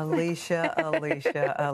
Alicia.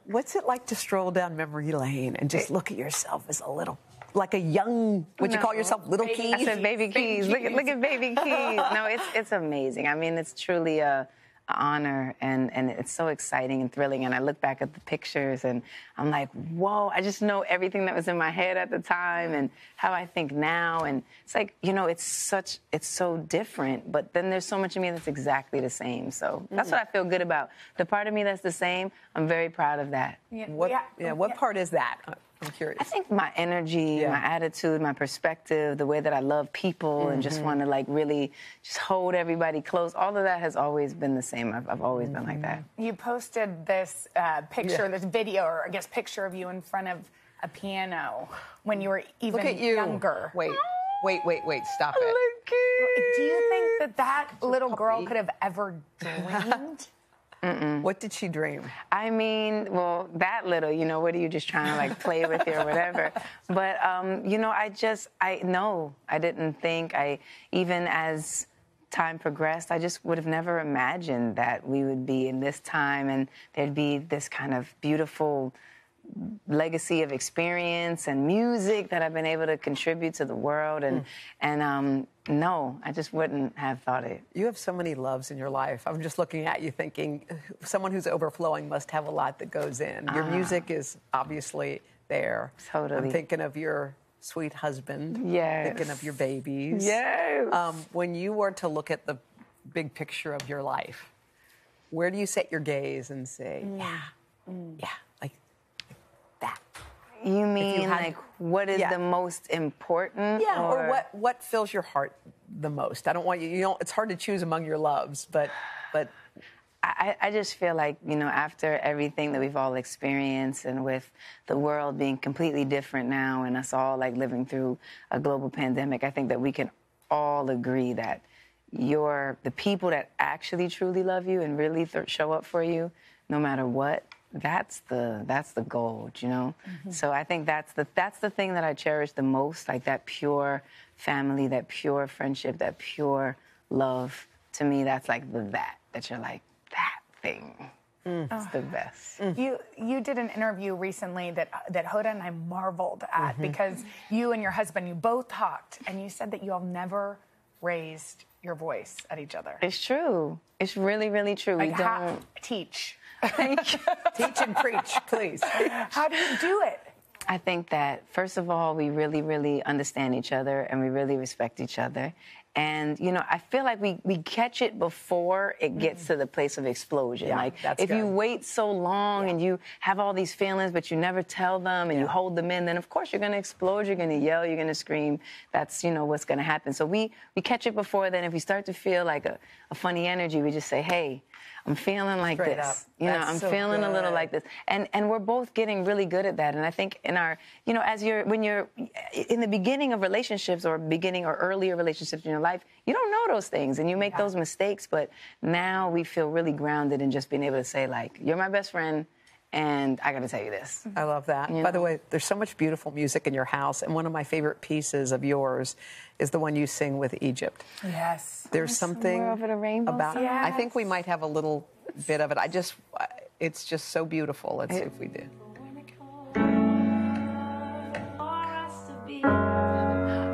What's it like to stroll down memory lane and just look at yourself as a little, like a young, would you call yourself Little Keys? I said Baby Keys. Look at Baby Keys. No, it's amazing. I mean, it's truly a honor, and it's so exciting and thrilling. And I look back at the pictures and I'm like, whoa, I just know everything that was in my head at the time and how I think now. And it's like, you know, it's so different, but then there's so much of me that's exactly the same. So that's what I feel good about. The part of me that's the same, I'm very proud of that. What part is that? I'm curious. I think my energy, my attitude, my perspective, the way that I love people and just want to like really just hold everybody close. All of that has always been the same. I've always been like that. You posted this picture, this video, or I guess picture of you in front of a piano when you were even younger. Wait, stop it. Do you think that little girl could have ever dreamed? What did she dream? I mean, well, that little, you know, what are you just trying to like play with you or whatever? But, you know, I didn't think, even as time progressed, I just would have never imagined that we would be in this time and there'd be this kind of beautiful legacy of experience and music that I've been able to contribute to the world. And no, I just wouldn't have thought it. You have so many loves in your life. I'm just looking at you thinking, someone who's overflowing must have a lot that goes in. Your music is obviously there. Totally. I'm thinking of your sweet husband. Yes. Thinking of your babies. Yes. When you were to look at the big picture of your life, where do you set your gaze and say, like that? You mean like what is the most important? Yeah, or what fills your heart the most? I don't want you, it's hard to choose among your loves, but I just feel like, you know, after everything that we've all experienced and with the world being completely different now and us all like living through a global pandemic, I think that we can all agree that the people that actually truly love you and really show up for you, no matter what, that's the goal, you know? So I think that's the thing that I cherish the most, like that pure family, that pure friendship, that pure love. To me, that's like that you're like, that thing. It's the best. You did an interview recently that Hoda and I marveled at because you and your husband, you both talked, and you said that you all never raised your voice at each other. It's true. It's really, really true. Like, we don't teach. Thank you. Teach and preach, please. How do you do it? I think that, first of all, we really, really understand each other and we really respect each other. And, you know, I feel like we catch it before it gets to the place of explosion. Yeah, like, that's if good. you wait so long and you have all these feelings, but you never tell them and you hold them in, then, of course, you're going to explode. You're going to yell. You're going to scream. That's, you know, what's going to happen. So we catch it before then. If we start to feel like a funny energy, we just say, hey, I'm feeling like Straight this. up. You know, That's I'm so feeling a little good. like this. And we're both getting really good at that. And I think in our, you know, when you're in the beginning of relationships or earlier relationships in your life, you don't know those things and you make those mistakes. But now we feel really grounded in just being able to say, like, you're my best friend and I got to tell you this. I love that. You By know? the way, there's so much beautiful music in your house. And one of my favorite pieces of yours is the one you sing with Egypt. Yes. There's something Somewhere over the rainbow. about Yes. I think we might have a little bit of it. It's just so beautiful. Let's see if we do.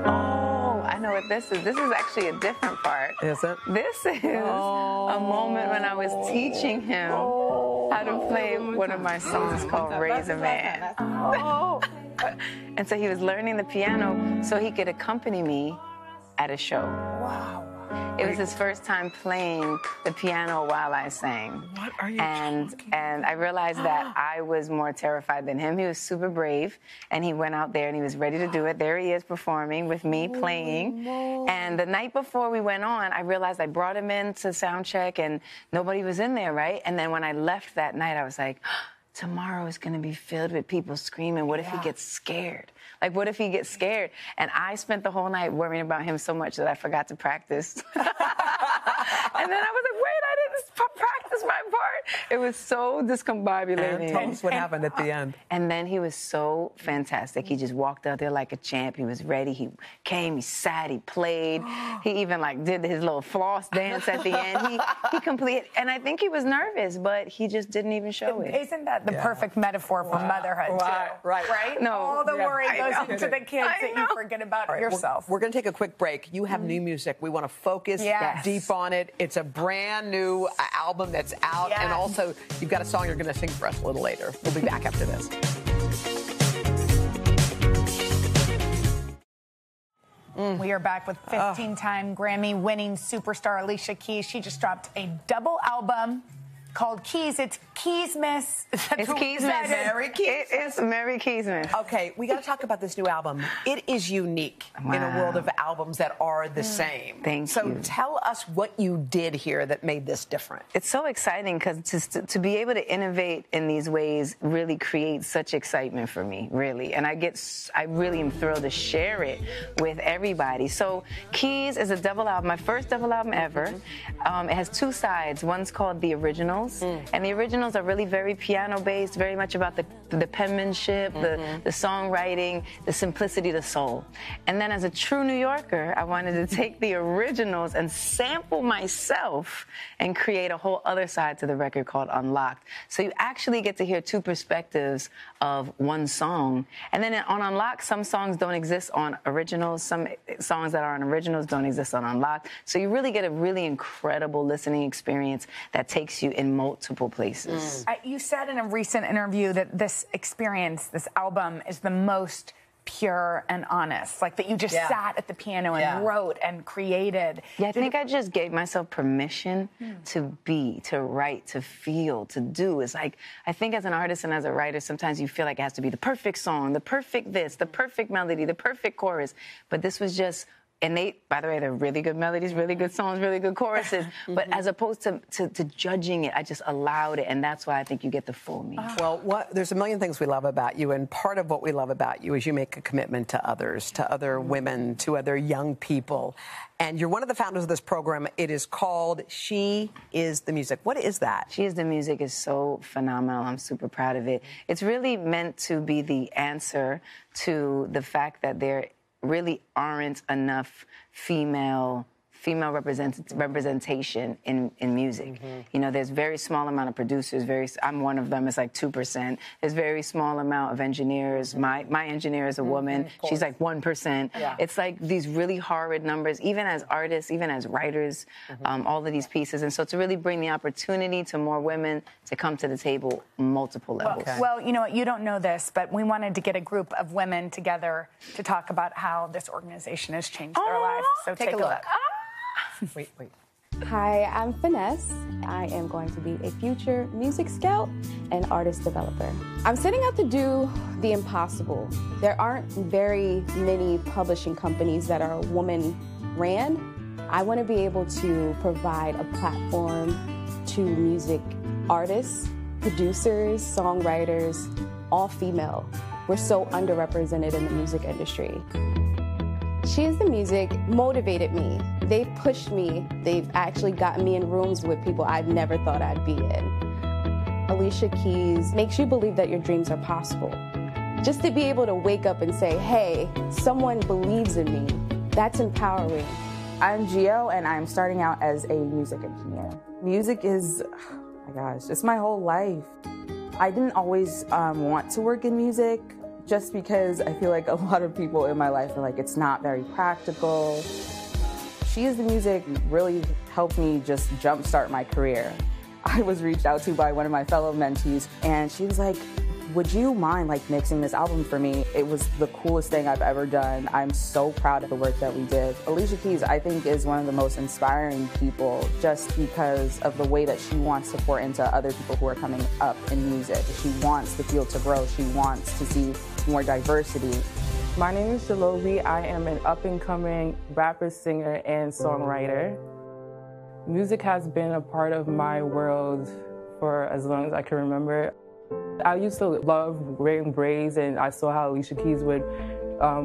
Oh, I know what this is. This is actually a different part. Is it? This is a moment when I was teaching him how to play one of my songs called Raise a Man. And so he was learning the piano so he could accompany me at a show. Wow. It was his first time playing the piano while I sang. What are you And I realized that I was more terrified than him. He was super brave, and he went out there and he was ready to do it. There he is performing with me playing. And the night before we went on, I realized I brought him in to sound check and nobody was in there, right? And then when I left that night, I was like, tomorrow is going to be filled with people screaming. What if he gets scared? Like, what if he gets scared? And I spent the whole night worrying about him so much that I forgot to practice. And then I was like, wait, I didn't practice my part. It was so discombobulating. And tell us what happened at the end. And then he was so fantastic. He just walked out there like a champ. He was ready. He came, he sat, he played. He even like did his little floss dance at the end. He completed, and I think he was nervous, but he just didn't even show it. Isn't that the perfect metaphor for motherhood, too? Right? No. All the worry goes into the kids that you forget about yourself. We're going to take a quick break. You have new music. We want to focus deep on it. It's a brand new album that's out, and also you've got a song you're going to sing for us a little later. We'll be back after this. We are back with 15-time Grammy-winning superstar Alicia Keys. She just dropped a double album called Keys. It's Keysmas. It's Keysmas. Merry Keys. It's Merry Keysmas. Okay, we got to talk about this new album. It is unique in a world of albums that are the same. Thank you. So tell us what you did here that made this different. It's so exciting because to be able to innovate in these ways really creates such excitement for me, really. And I really am thrilled to share it with everybody. So Keys is a double album, my first double album ever. It has two sides. One's called The Originals. And the originals are really very piano-based, very much about the penmanship, the songwriting, the simplicity, the soul. And then as a true New Yorker, I wanted to take the originals and sample myself and create a whole other side to the record called Unlocked. So you actually get to hear two perspectives of one song. And then on Unlocked, some songs don't exist on originals. Some songs that are on originals don't exist on Unlocked. So you really get a really incredible listening experience that takes you in multiple places. You said in a recent interview that this experience, this album, is the most pure and honest, like that you just sat at the piano and wrote and created. Yeah, I think I just gave myself permission to be, to write, to feel, to do. It's like, I think as an artist and as a writer, sometimes you feel like it has to be the perfect song, the perfect this, the perfect melody, the perfect chorus. But this was just, and by the way, they're really good melodies, really good songs, really good choruses. But as opposed to judging it, I just allowed it, and that's why I think you get the full me. Well, there's a million things we love about you, and part of what we love about you is you make a commitment to others, to other women, to other young people. And you're one of the founders of this program. It is called She Is the Music. What is that? She Is the Music is so phenomenal. I'm super proud of it. It's really meant to be the answer to the fact that there really aren't enough female representation in music. You know, there's very small amount of producers. I'm one of them. It's like 2%. There's very small amount of engineers. My engineer is a woman. She's like 1%. It's like these really horrid numbers, even as artists, even as writers, all of these pieces. And so to really bring the opportunity to more women to come to the table, multiple levels. Well, you know what? You don't know this, but we wanted to get a group of women together to talk about how this organization has changed their lives. So take a look. Wait. Hi, I'm Finesse. I am going to be a future music scout and artist developer. I'm setting out to do the impossible. There aren't very many publishing companies that are woman-ran. I want to be able to provide a platform to music artists, producers, songwriters, all female. We're so underrepresented in the music industry. She Is the Music motivated me. They've pushed me. They've actually gotten me in rooms with people I've never thought I'd be in. Alicia Keys makes you believe that your dreams are possible. Just to be able to wake up and say, hey, someone believes in me, that's empowering. I'm Gio, and I'm starting out as a music engineer. Music is, oh my gosh, it's my whole life. I didn't always want to work in music, just because I feel like a lot of people in my life are like, it's not very practical. She Is the Music really helped me just jumpstart my career. I was reached out to by one of my fellow mentees, and she was like, would you mind like mixing this album for me? It was the coolest thing I've ever done. I'm so proud of the work that we did. Alicia Keys, I think, is one of the most inspiring people just because of the way that she wants to pour into other people who are coming up in music. She wants the field to grow. She wants to see more diversity. My name is Shalovi. I am an up-and-coming rapper, singer, and songwriter. Music has been a part of my world for as long as I can remember. I used to love wearing braids, and I saw how Alicia Keys would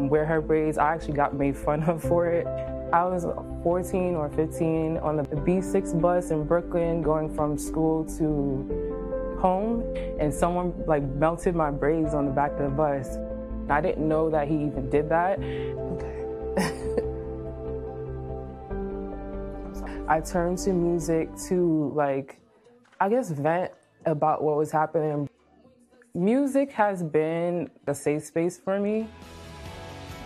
wear her braids. I actually got made fun of for it. I was 14 or 15 on the B6 bus in Brooklyn going from school to home, and someone like melted my braids on the back of the bus. I didn't know that he even did that. Okay. I turned to music to, like, I guess, vent about what was happening. Music has been a safe space for me.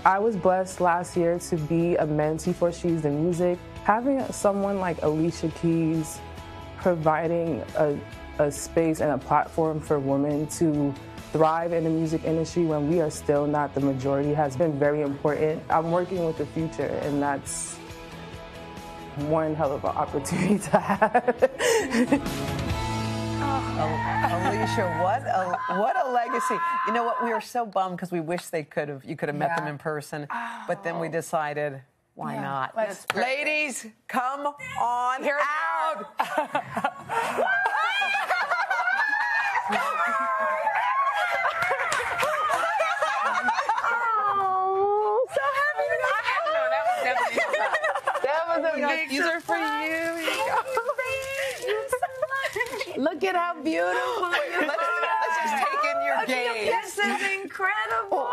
I was blessed last year to be a mentee for She's the Music. Having someone like Alicia Keys providing a space and a platform for women to thrive in the music industry when we are still not the majority has been very important. I'm working with the future, and that's one hell of an opportunity to have. Alicia, what a legacy. You know what? We are so bummed because we wish you could have met them in person. But then we decided, why not? Ladies, come on out. These are for you. Look at how beautiful. Let's just take in your gaze. This is incredible.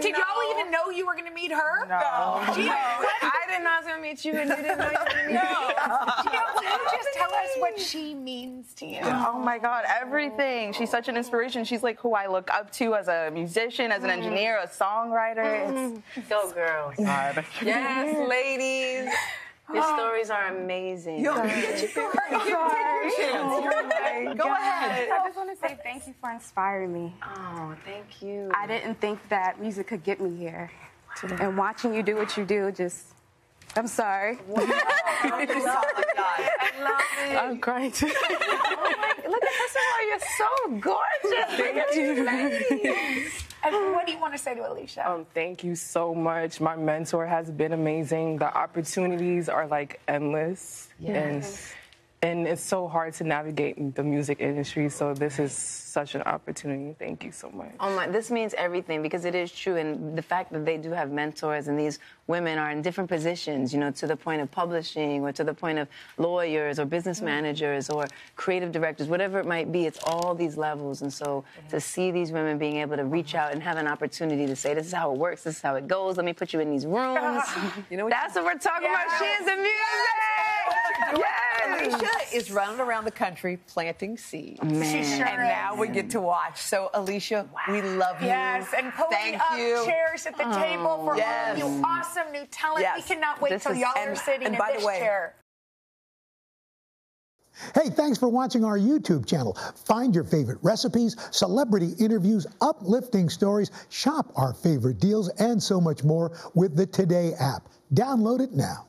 Did y'all even know you were going to meet her? No. I didn't know I was going to meet you, and you didn't know you were going to meet me. Can you just tell us what she means to you? Oh my God, everything. She's such an inspiration. She's like who I look up to as a musician, as an engineer, a songwriter. Go girls. Yes, ladies. Your stories are amazing. Go ahead. I just want to say thank you for inspiring me. Oh, thank you. I didn't think that music could get me here. And watching you do what you do, I'm sorry. Wow. Oh my God. I love it. I'm crying too. Look at this one. You're so gorgeous. Thank you. And what do you want to say to Alicia? Thank you so much. My mentor has been amazing. The opportunities are like endless. Yes. And it's so hard to navigate the music industry, so this is such an opportunity. Thank you so much. Oh my, this means everything because it is true, and the fact that they do have mentors and these women are in different positions, you know, to the point of publishing or to the point of lawyers or business managers or creative directors, whatever it might be, it's all these levels. And so to see these women being able to reach out and have an opportunity to say, this is how it works, this is how it goes, let me put you in these rooms. You know, that's what we're talking about. She is the music. Alicia is running around the country planting seeds. She sure and now we get to watch. So, Alicia, we love you. Yes, and pulling up chairs at the table for all of you awesome new talent. We cannot wait till y'all are sitting in this chair. Hey, thanks for watching our YouTube channel. Find your favorite recipes, celebrity interviews, uplifting stories, shop our favorite deals, and so much more with the Today app. Download it now.